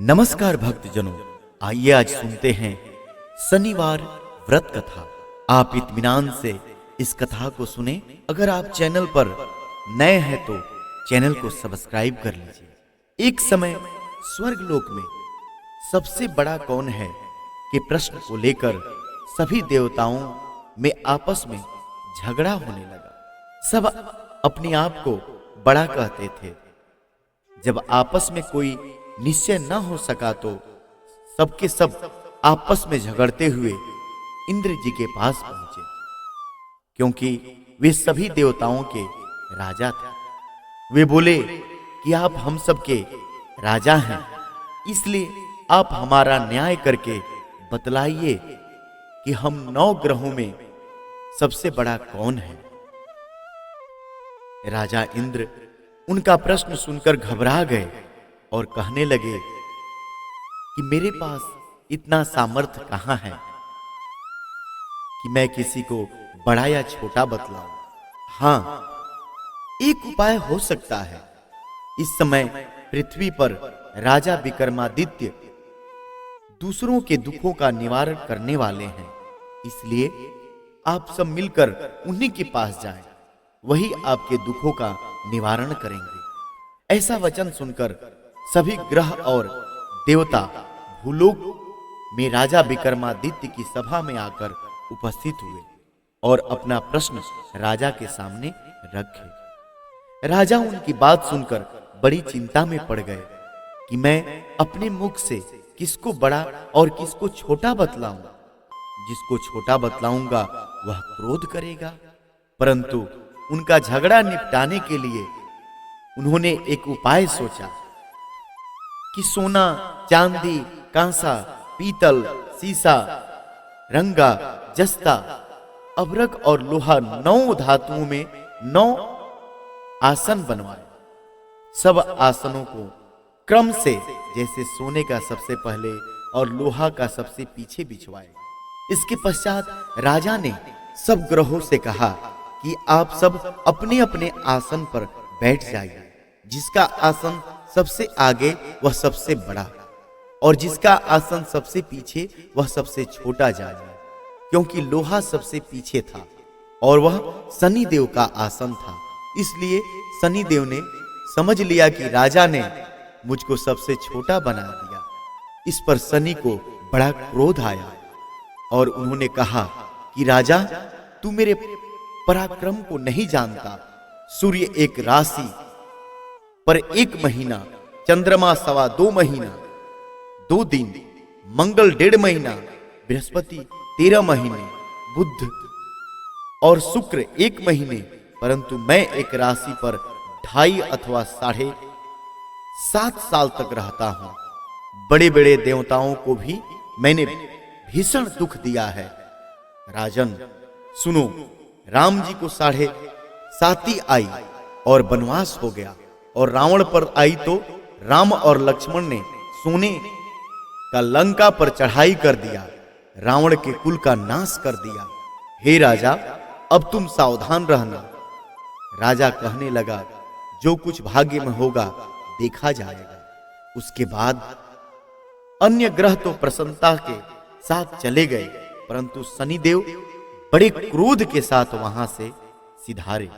नमस्कार भक्तजनों, आइए आज सुनते हैं शनिवार व्रत कथा। आप इत्मीनान से इस कथा को सुने। अगर आप चैनल पर नए हैं तो चैनल को सब्सक्राइब कर लीजिए। एक समय स्वर्गलोक में सबसे बड़ा कौन है के प्रश्न को लेकर सभी देवताओं में आपस में झगड़ा होने लगा। सब अपने आप को बड़ा कहते थे। जब आपस में कोई निश्चय न हो सका तो सबके सब आपस में झगड़ते हुए इंद्र जी के पास पहुंचे, क्योंकि वे सभी देवताओं के राजा थे। वे बोले कि आप हम सब के राजा हैं, इसलिए आप हमारा न्याय करके बतलाइए कि हम 9 ग्रहों में सबसे बड़ा कौन है। राजा इंद्र उनका प्रश्न सुनकर घबरा गए और कहने लगे कि मेरे पास इतना सामर्थ्य कहां है कि मैं किसी को बड़ा या छोटा बतलाऊं। हां, एक उपाय हो सकता है। इस समय पृथ्वी पर राजा विक्रमादित्य दूसरों के दुखों का निवारण करने वाले हैं, इसलिए आप सब मिलकर उन्हीं के पास जाएं। वही आपके दुखों का निवारण करेंगे। ऐसा वचन सुनकर सभी ग्रह और देवता भूलोक में राजा विक्रमादित्य की सभा में आकर उपस्थित हुए और अपना प्रश्न राजा के सामने रखे। राजा उनकी बात सुनकर बड़ी चिंता में पड़ गए कि मैं अपने मुख से किसको बड़ा और किसको छोटा बतलाऊं। जिसको छोटा बतलाऊंगा वह क्रोध करेगा। परंतु उनका झगड़ा निपटाने के लिए उन्होंने एक उपाय सोचा कि सोना, चांदी, कांसा, पीतल, सीसा, रंगा, जस्ता, अभ्रक और लोहा 9 धातुओं में 9 आसन बनवाए। सब आसनों को क्रम से, जैसे सोने का सबसे पहले और लोहा का सबसे पीछे बिछवाए। इसके पश्चात राजा ने सब ग्रहों से कहा कि आप सब अपने अपने आसन पर बैठ जाइए। जिसका आसन सबसे आगे वह सबसे बड़ा और जिसका आसन सबसे पीछे वह सबसे छोटा जाए, क्योंकि लोहा सबसे पीछे था और वह शनिदेव का आसन था। इसलिए शनिदेव ने समझ लिया कि राजा ने मुझको सबसे छोटा बना दिया। इस पर शनि को बड़ा क्रोध आया और उन्होंने कहा कि राजा, तू मेरे पराक्रम को नहीं जानता। सूर्य 1 राशि पर 1 महीना, चंद्रमा 2.25 महीना 2 दिन, मंगल 1.5 महीना, बृहस्पति 13 महीने, बुध और शुक्र 1 महीने, परंतु मैं एक राशि पर 2.5 अथवा 7.5 साल तक रहता हूं। बड़े बड़े देवताओं को भी मैंने भीषण दुख दिया है। राजन सुनो, राम जी को 7.5 आई और वनवास हो गया, और रावण पर आई तो राम और लक्ष्मण ने सोने का लंका पर चढ़ाई कर दिया, रावण के कुल का नाश कर दिया। हे राजा, अब तुम सावधान रहना। राजा कहने लगा, जो कुछ भाग्य में होगा देखा जाएगा। उसके बाद अन्य ग्रह तो प्रसन्नता के साथ चले गए, परंतु शनिदेव बड़े क्रोध के साथ वहां से सिधारे।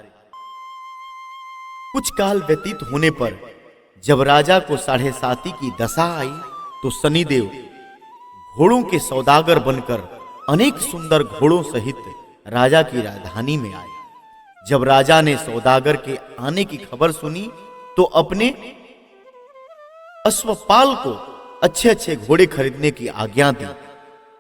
कुछ काल व्यतीत होने पर जब राजा को 7.5 की दशा आई तो शनिदेव घोड़ों के सौदागर बनकर अनेक सुंदर घोड़ों सहित राजा की राजधानी में आए। जब राजा ने सौदागर के आने की खबर सुनी तो अपने अश्वपाल को अच्छे अच्छे घोड़े खरीदने की आज्ञा दी।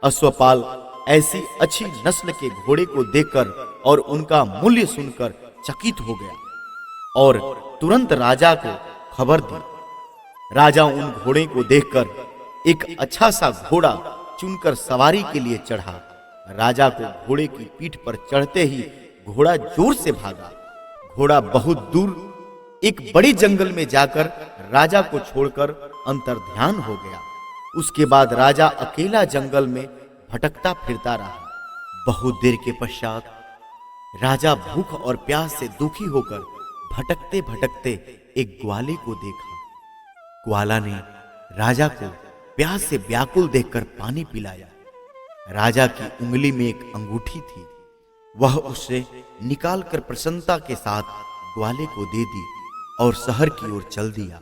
अश्वपाल ऐसी अच्छी नस्ल के घोड़े को देखकर और उनका मूल्य सुनकर चकित हो गया और तुरंत राजा को खबर दी। राजा उन घोड़े को देखकर एक अच्छा सा घोड़ा चुनकर सवारी के लिए चढ़ा। राजा को घोड़े की पीठ पर चढ़ते ही घोड़ा जोर से भागा। घोड़ा बहुत दूर एक बड़े जंगल में जाकर राजा को छोड़कर अंतर्ध्यान हो गया। उसके बाद राजा अकेला जंगल में भटकता फिरता रहा। बहुत देर के पश्चात राजा भूख और प्यास से दुखी होकर भटकते भटकते एक ग्वाले को देखा। ग्वाला ने राजा को प्यास से व्याकुल देखकर पानी पिलाया। राजा की उंगली में एक अंगूठी थी, वह उसे निकालकर प्रसन्नता के साथ ग्वाले को दे दी और शहर की ओर चल दिया।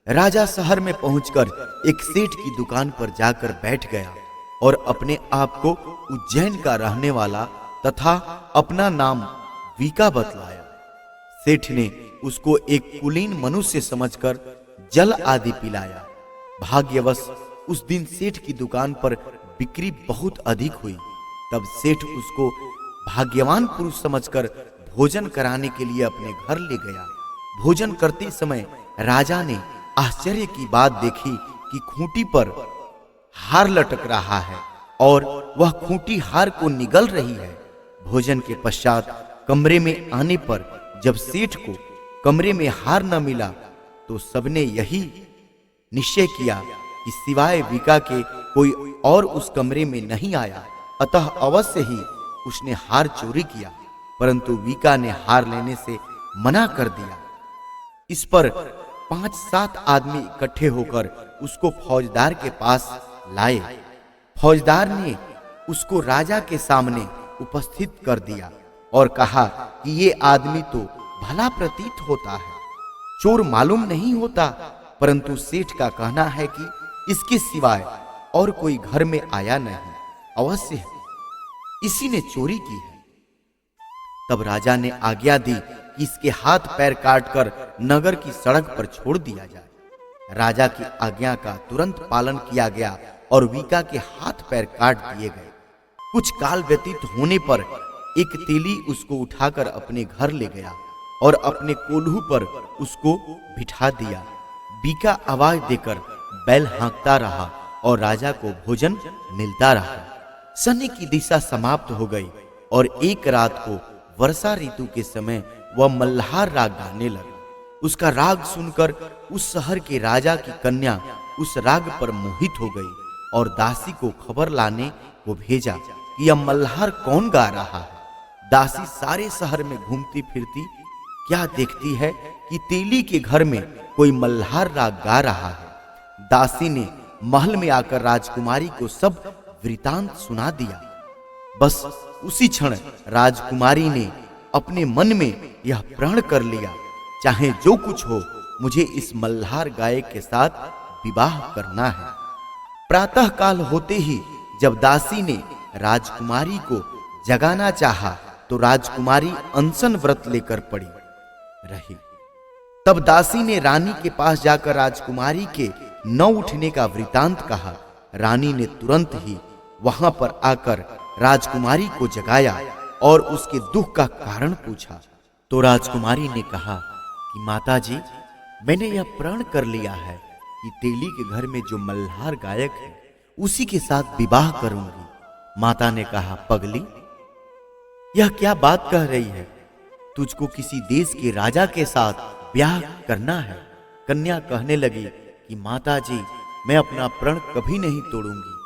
राजा शहर में पहुंचकर एक सेठ की दुकान पर जाकर बैठ गया और अपने आप को उज्जैन का रहने वाला तथा अपना नाम वीका बतलाया। सेठ ने उसको एक कुलीन मनुष्य समझकर जल आदि पिलाया। भाग्यवश उस दिन सेठ की दुकान पर बिक्री बहुत अधिक हुई। तब सेठ उसको भाग्यवान पुरुष समझकर भोजन कराने के लिए अपने घर ले गया। भोजन करते समय राजा ने आश्चर्य की बात देखी कि खूंटी पर हार लटक रहा है और वह खूंटी हार को निगल रही है। भोजन के पश्चात कमरे में आने पर जब सेठ को कमरे में हार न मिला तो सबने यही निश्चय किया कि सिवाय वीका के कोई और उस कमरे में नहीं आया, अतः अवश्य ही उसने हार चोरी किया। परंतु वीका ने हार लेने से मना कर दिया। इस पर 5-7 आदमी इकट्ठे होकर उसको फौजदार के पास लाए। फौजदार ने उसको राजा के सामने उपस्थित कर दिया और कहा कि ये आदमी तो भला प्रतीत होता है, चोर मालूम नहीं होता, परंतु सेठ का कहना है कि इसके सिवाय और कोई घर में आया नहीं, अवश्य इसी ने चोरी की है। तब राजा ने आज्ञा दी कि इसके हाथ पैर काटकर नगर की सड़क पर छोड़ दिया जाए। राजा की आज्ञा का तुरंत पालन किया गया और वीका के हाथ पैर काट दिए गए। कुछ काल व्यतीत होने पर एक तेली उसको उठाकर अपने घर ले गया और अपने कोल्हू पर उसको बिठा दिया। वीका आवाज देकर बैल हाँकता रहा और राजा को भोजन मिलता रहा। समय की दिशा समाप्त हो गई और एक रात को वर्षा ऋतु के समय वह मल्हार राग गाने लगा। उसका राग सुनकर उस शहर के राजा की कन्या उस राग पर मोहित हो गई और दासी को खबर लाने को भेजा कि यह मल्हार कौन गा रहा है। दासी सारे शहर में घूमती फिरती क्या देखती है कि तेली के घर में कोई मल्हार राग गा रहा है। दासी ने महल में आकर राजकुमारी को सब वृतांत सुना दिया। बस उसी क्षण राजकुमारी ने अपने मन में यह प्रण कर लिया, चाहे जो कुछ हो, मुझे इस मल्हार गायक के साथ विवाह करना है। प्रातः काल होते ही जब दासी ने राजकुमारी को जगाना चाहा तो राजकुमारी अनशन व्रत लेकर पड़ी रही। तब दासी ने रानी के पास जाकर राजकुमारी के न उठने का वृतांत कहा। रानी ने तुरंत ही वहां पर आकर राजकुमारी को जगाया और उसके दुख का कारण पूछा। तो राजकुमारी ने कहा कि माताजी, मैंने यह प्रण कर लिया है कि तेली के घर में जो मल्हार गायक है उसी के साथ विवाह करूंगी। माता ने कहा, पगली, यह क्या बात कह रही है? तुझको किसी देश के राजा के साथ ब्याह करना है। कन्या कहने लगी कि माताजी, मैं अपना प्रण कभी नहीं तोड़ूंगी।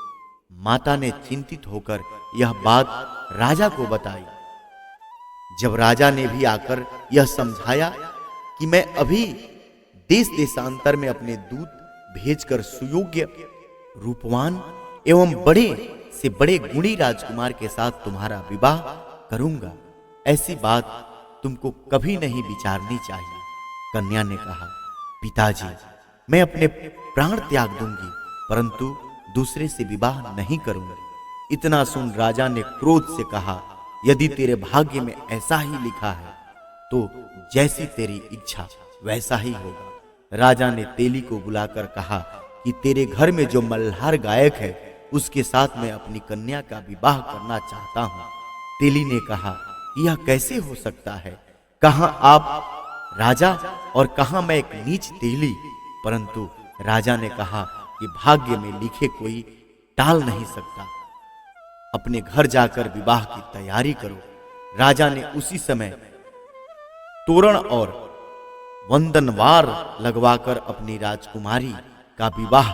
माता ने चिंतित होकर यह बात राजा को बताई। जब राजा ने भी आकर यह समझाया कि मैं अभी देश देशांतर में अपने दूत भेजकर सुयोग्य, रूपवान एवं बड़े से बड़े गुणी राजकुमार के साथ तुम्हारा विवाह करूंगा, ऐसी बात तुमको कभी नहीं विचारनी चाहिए। कन्या ने कहा, पिताजी, मैं अपने प्राण त्याग दूंगी, परंतु दूसरे से विवाह नहीं करूंगी। इतना सुन राजा ने क्रोध से कहा, यदि तेरे भाग्य में ऐसा ही लिखा है तो जैसी तेरी इच्छा वैसा ही होगा। राजा ने तेली को बुलाकर कहा कि तेरे घर में जो मल्हार गायक है उसके साथ मैं अपनी कन्या का विवाह करना चाहता हूं। तेली ने कहा, यह कैसे हो सकता है? कहां आप राजा और कहां मैं एक नीच तेली? परंतु राजा ने कहा कि भाग्य में लिखे कोई टाल नहीं सकता। अपने घर जाकर विवाह की तैयारी करो। राजा ने उसी समय तोरण और वंदनवार लगवाकर अपनी राजकुमारी का विवाह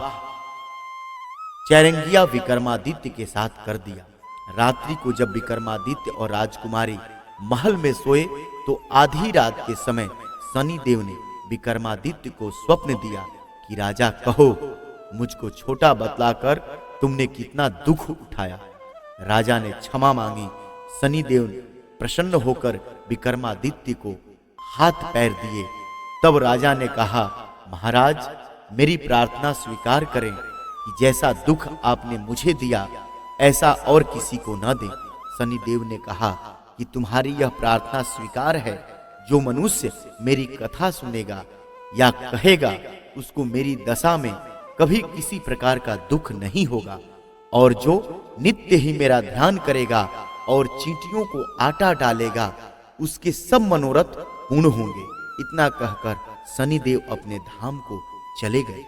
चैरंगिया विक्रमादित्य के साथ कर दिया। रात्रि को जब विक्रमादित्य और राजकुमारी महल में सोए तो आधी रात के समय शनिदेव ने विक्रमादित्य को स्वप्न दिया कि राजा, कहो मुझको छोटा बतलाकर तुमने कितना दुख उठाया। राजा ने क्षमा मांगी। शनिदेव प्रसन्न होकर विक्रमादित्य को हाथ पैर दिए। तब राजा ने कहा, महाराज, मेरी प्रार्थना स्वीकार करें कि जैसा दुख आपने मुझे दिया ऐसा और किसी को न दें। शनिदेव ने कहा कि तुम्हारी यह प्रार्थना स्वीकार है। जो मनुष्य मेरी कथा सुनेगा या कहेगा उसको मेरी दशा में कभी किसी प्रकार का दुख नहीं होगा, और जो नित्य ही मेरा ध्यान करेगा और चींटियों को आटा डालेगा उसके सब मनोरथ पूर्ण होंगे। इतना कहकर शनिदेव अपने धाम को चले गए।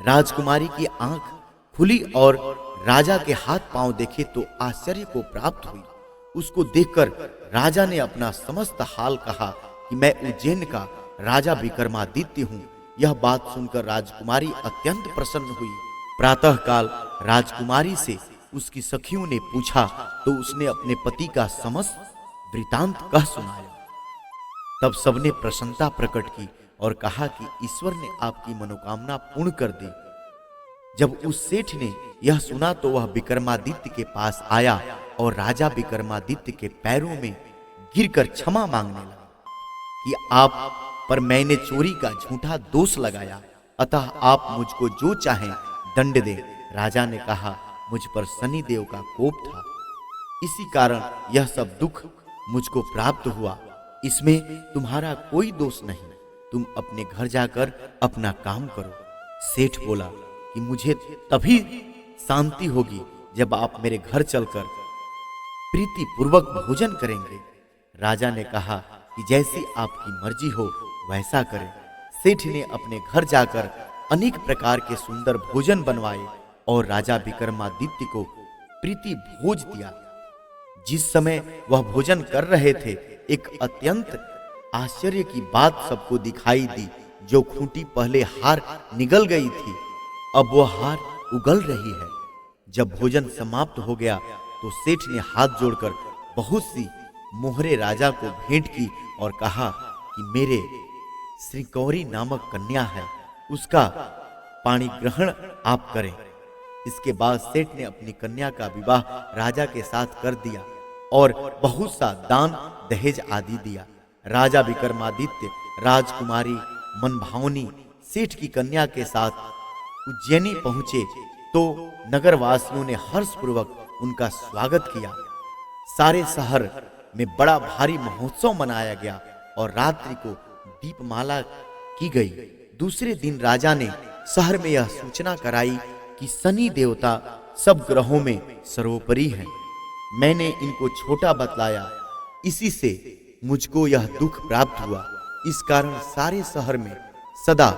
राजकुमारी की आंख खुली और राजा के हाथ पांव देखे तो आश्चर्य को प्राप्त हुई। उसको देखकर राजा ने अपना समस्त हाल कहा कि मैं उज्जैन का राजा विक्रमादित्य हूँ। यह बात सुनकर राजकुमारी अत्यंत प्रसन्न हुई। प्रातः काल राजकुमारी से उसकी सखियों ने पूछा तो उसने अपने पति का समस्त वृतांत कह सुनाया। तब सबने प्रसन्नता प्रकट की और कहा कि ईश्वर ने आपकी मनोकामना पूर्ण कर दी। जब उस सेठ ने यह सुना तो वह विक्रमादित्य के पास आया और राजा विक्रमादित्य के पैरों में गिरकर क्षमा मांगने लगा कि आप पर मैंने चोरी का झूठा दोष लगाया, अतः आप मुझको जो चाहें दंड दें। राजा ने कहा, मुझ पर शनिदेव का कोप था, इसी कारण यह सब दुख मुझको प्राप्त हुआ। इसमें तुम्हारा कोई दोष नहीं। तुम अपने घर जाकर अपना काम करो। सेठ बोला कि मुझे तभी शांति होगी जब आप मेरे घर चलकर प्रीति पूर्वक भोजन करेंगे। राजा ने कहा कि जैसी आपकी मर्जी हो वैसा करें। सेठ ने अपने घर जाकर अनेक प्रकार के सुंदर भोजन बनवाए और राजा विक्रमादित्य को प्रीति भोज दिया। जिस समय वह भोजन कर रहे थे, एक अत्यंत आश्चर्य की बात सबको दिखाई दी। जो खूंटी पहले हार निगल गई थी, अब वह हार उगल रही है। जब भोजन समाप्त हो गया तो सेठ ने हाथ जोड़कर बहुत सी मोहरे राजा को भेंट की और कहा कि मेरे श्रीगौरी नामक कन्या है, उसका पाणी ग्रहण आप करें। इसके बाद सेठ ने अपनी कन्या का विवाह राजा के साथ कर दिया और बहुत सा दान दहेज आदि दिया। राजा विक्रमादित्य राजकुमारी मनभावनी सेठ की कन्या के साथ उज्जैनी पहुंचे तो नगरवासियों ने हर्षपूर्वक उनका स्वागत किया। सारे शहर में बड़ा भारी महोत्सव मनाया गया और रात्रि को दीपमाला की गई। दूसरे दिन राजा ने शहर में यह सूचना कराई कि शनि देवता सब ग्रहों में सर्वोपरि हैं। मैंने इनको छोटा बतलाया, इसी से मुझको यह दुख प्राप्त हुआ। इस कारण सारे शहर में सदा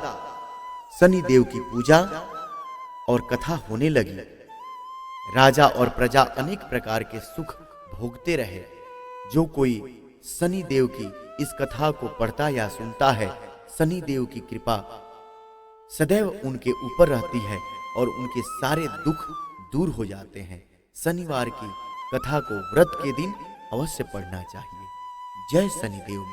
शनि देव की पूजा और कथा होने लगी। राजा और प्रजा अनेक प्रकार के सुख भोगते रहे। जो कोई शनि देव की इस कथा को पढ़ता या सुनता है, शनि देव की कृपा सदैव उनके ऊपर रहती है और उनके सारे दुख दूर हो जाते हैं। शनिवार की कथा को व्रत के दिन अवश्य पढ़ना चाहिए। जय शनिदेव।